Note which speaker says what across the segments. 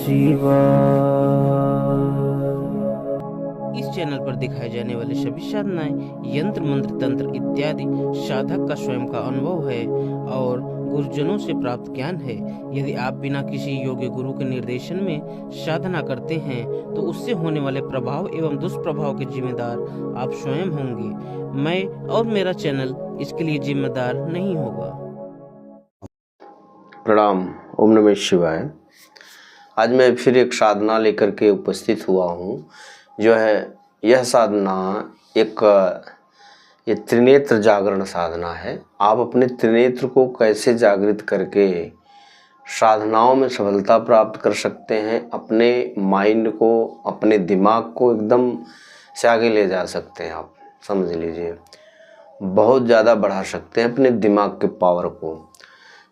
Speaker 1: इस चैनल पर दिखाए जाने वाले सभी साधनाएं यंत्र मंत्र तंत्र इत्यादि साधक का स्वयं का अनुभव है और गुरुजनों से प्राप्त ज्ञान है। यदि आप बिना किसी योग्य गुरु के निर्देशन में साधना करते हैं तो उससे होने वाले प्रभाव एवं दुष्प्रभाव के जिम्मेदार आप स्वयं होंगे। मैं और मेरा चैनल इसके लिए जिम्मेदार नहीं होगा।
Speaker 2: प्रणाम। ओम नमः शिवाय। आज मैं फिर एक साधना लेकर के उपस्थित हुआ हूँ। जो है यह साधना ये त्रिनेत्र जागरण साधना है। आप अपने त्रिनेत्र को कैसे जागृत करके साधनाओं में सफलता प्राप्त कर सकते हैं, अपने माइंड को, अपने दिमाग को एकदम से आगे ले जा सकते हैं। आप समझ लीजिए, बहुत ज़्यादा बढ़ा सकते हैं अपने दिमाग के पावर को।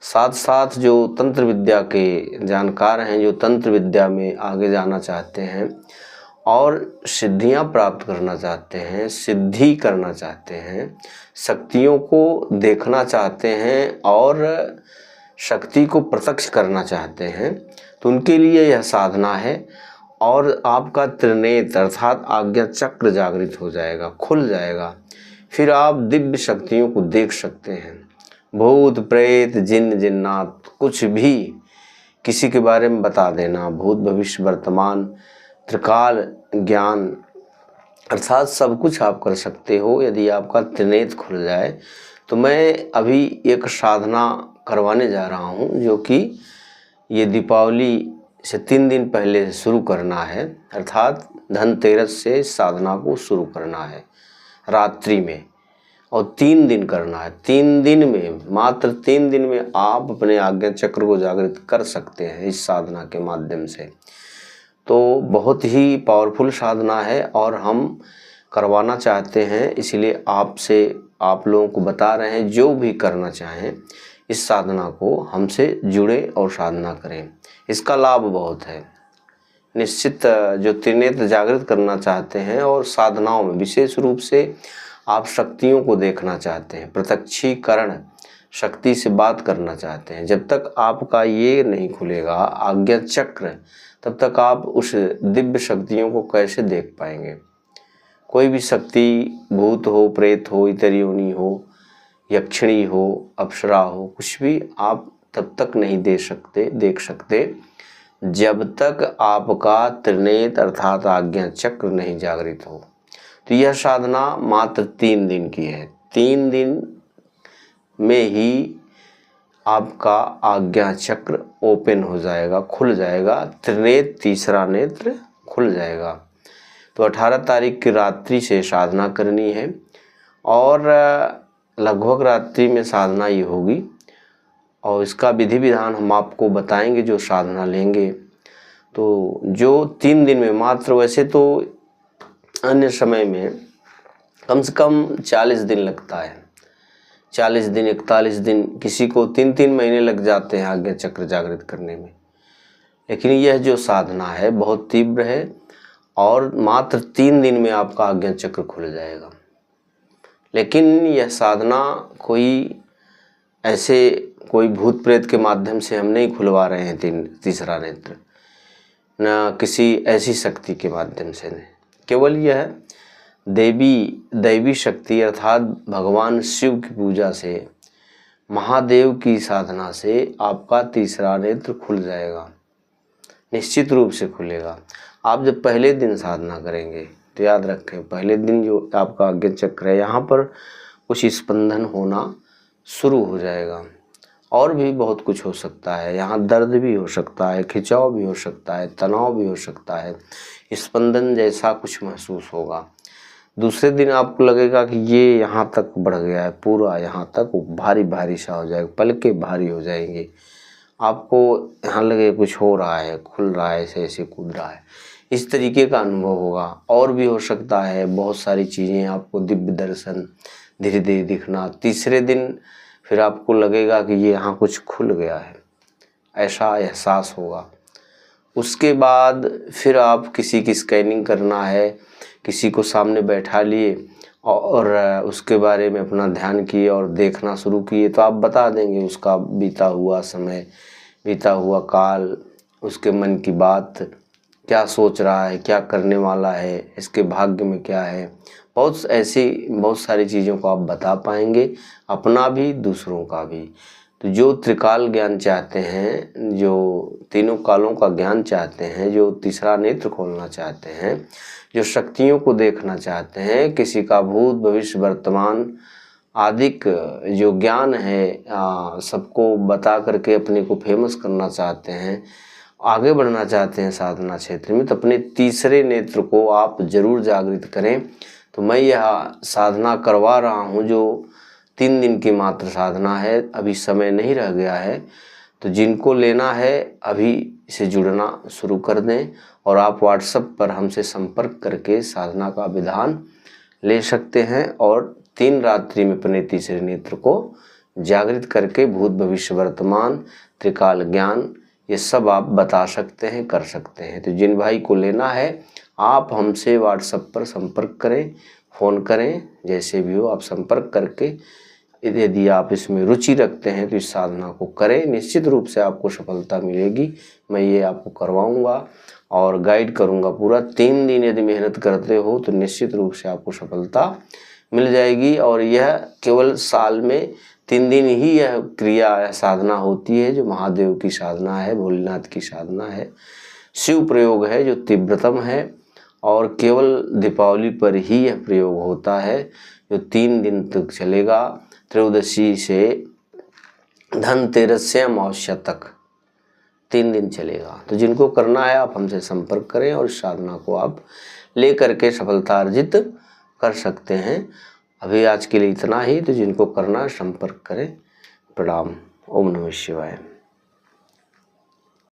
Speaker 2: साथ साथ जो तंत्र विद्या के जानकार हैं, जो तंत्र विद्या में आगे जाना चाहते हैं और सिद्धियां प्राप्त करना चाहते हैं, सिद्धि करना चाहते हैं, शक्तियों को देखना चाहते हैं और शक्ति को प्रत्यक्ष करना चाहते हैं, तो उनके लिए यह साधना है। और आपका त्रिनेत्र अर्थात आज्ञा चक्र जागृत हो जाएगा, खुल जाएगा। फिर आप दिव्य शक्तियों को देख सकते हैं। भूत प्रेत जिन्न जिन्नात कुछ भी किसी के बारे में बता देना, भूत भविष्य वर्तमान त्रिकाल ज्ञान अर्थात सब कुछ आप कर सकते हो यदि आपका त्रिनेत्र खुल जाए। तो मैं अभी एक साधना करवाने जा रहा हूँ, जो कि ये दीपावली से 3 दिन पहले शुरू करना है। अर्थात धनतेरस से साधना को शुरू करना है रात्रि में, और 3 दिन करना है। 3 दिन में, मात्र 3 दिन में आप अपने आज्ञा चक्र को जागृत कर सकते हैं इस साधना के माध्यम से। तो बहुत ही पावरफुल साधना है और हम करवाना चाहते हैं, इसलिए आप लोगों को बता रहे हैं, जो भी करना चाहें इस साधना को हमसे जुड़े और साधना करें। इसका लाभ बहुत है। निश्चित जो त्रिनेत्र जागृत करना चाहते हैं और साधनाओं में विशेष रूप से आप शक्तियों को देखना चाहते हैं, प्रत्यक्षीकरण शक्ति से बात करना चाहते हैं, जब तक आपका ये नहीं खुलेगा आज्ञा चक्र, तब तक आप उस दिव्य शक्तियों को कैसे देख पाएंगे। कोई भी शक्ति, भूत हो, प्रेत हो, इतर योनि हो, यक्षिणी हो, अप्सरा हो, कुछ भी आप तब तक नहीं देख सकते जब तक आपका त्रिनेत्र अर्थात आज्ञा चक्र नहीं जागृत हो। तो यह साधना मात्र 3 दिन की है। 3 दिन में ही आपका आज्ञा चक्र ओपन हो जाएगा, खुल जाएगा, त्रिनेत्र तीसरा नेत्र खुल जाएगा। तो 18 तारीख की रात्रि से साधना करनी है और लगभग रात्रि में साधना ये होगी। और इसका विधि विधान हम आपको बताएंगे जो साधना लेंगे। तो जो 3 दिन में मात्र, वैसे तो अन्य समय में कम से कम 40 दिन लगता है, 40 दिन 41 दिन, किसी को 3-3 महीने लग जाते हैं आज्ञा चक्र जागृत करने में। लेकिन यह जो साधना है बहुत तीव्र है और मात्र 3 दिन में आपका आज्ञा चक्र खुल जाएगा। लेकिन यह साधना कोई भूत प्रेत के माध्यम से हम नहीं खुलवा रहे हैं तीसरा नेत्र, न किसी ऐसी शक्ति के माध्यम से नहीं। केवल यह दैवी शक्ति अर्थात भगवान शिव की पूजा से, महादेव की साधना से आपका तीसरा नेत्र खुल जाएगा, निश्चित रूप से खुलेगा। आप जब पहले दिन साधना करेंगे तो याद रखें, पहले दिन जो आपका आज्ञा चक्र है, यहाँ पर कुछ स्पंदन होना शुरू हो जाएगा। और भी बहुत कुछ हो सकता है, यहाँ दर्द भी हो सकता है, खिंचाव भी हो सकता है, तनाव भी हो सकता है, स्पंदन जैसा कुछ महसूस होगा। दूसरे दिन आपको लगेगा कि ये यहाँ तक बढ़ गया है, पूरा यहाँ तक भारी भारी सा हो जाएगा, पलकें भारी हो जाएंगी, आपको यहाँ लगे कुछ हो रहा है, खुल रहा है, ऐसे ऐसे कूद रहा है, इस तरीके का अनुभव होगा। और भी हो सकता है बहुत सारी चीज़ें, आपको दिव्य दर्शन धीरे धीरे दिखना। तीसरे दिन फिर आपको लगेगा कि ये यहाँ कुछ खुल गया है, ऐसा एहसास होगा। उसके बाद फिर आप किसी की स्कैनिंग करना है, किसी को सामने बैठा लिए और उसके बारे में अपना ध्यान किए और देखना शुरू किए, तो आप बता देंगे उसका बीता हुआ समय, बीता हुआ काल, उसके मन की बात, क्या सोच रहा है, क्या करने वाला है, इसके भाग्य में क्या है, बहुत सारी चीज़ों को आप बता पाएंगे, अपना भी दूसरों का भी। तो जो त्रिकाल ज्ञान चाहते हैं, जो तीनों कालों का ज्ञान चाहते हैं, जो तीसरा नेत्र खोलना चाहते हैं, जो शक्तियों को देखना चाहते हैं, किसी का भूत भविष्य वर्तमान आदिक जो ज्ञान है सबको बता करके अपने को फेमस करना चाहते हैं, आगे बढ़ना चाहते हैं साधना क्षेत्र में, तो अपने तीसरे नेत्र को आप जरूर जागृत करें। तो मैं यह साधना करवा रहा हूँ जो 3 दिन की मात्र साधना है, अभी समय नहीं रह गया है। तो जिनको लेना है अभी से जुड़ना शुरू कर दें और आप व्हाट्सएप पर हमसे संपर्क करके साधना का विधान ले सकते हैं और 3 रात्रि में अपने तीसरे नेत्र को जागृत करके भूत भविष्य वर्तमान त्रिकाल ज्ञान ये सब आप बता सकते हैं, कर सकते हैं। तो जिन भाई को लेना है आप हमसे व्हाट्सएप पर संपर्क करें, फ़ोन करें, जैसे भी हो आप संपर्क करके यदि आप इसमें रुचि रखते हैं तो इस साधना को करें, निश्चित रूप से आपको सफलता मिलेगी। मैं ये आपको करवाऊंगा और गाइड करूंगा पूरा। 3 दिन यदि मेहनत करते हो तो निश्चित रूप से आपको सफलता मिल जाएगी। और यह केवल साल में 3 दिन ही यह क्रिया साधना होती है, जो महादेव की साधना है, भोलेनाथ की साधना है, शिव प्रयोग है जो तीव्रतम है और केवल दीपावली पर ही यह प्रयोग होता है, जो 3 दिन तक चलेगा। त्रयोदशी से धनतेरस से अमावस्या तक 3 दिन चलेगा। तो जिनको करना है आप हमसे संपर्क करें और इस साधना को आप ले करके सफलता अर्जित कर सकते हैं। अभी आज के लिए इतना ही। तो जिनको करना है संपर्क करें। प्रणाम। ओम नमः शिवाय।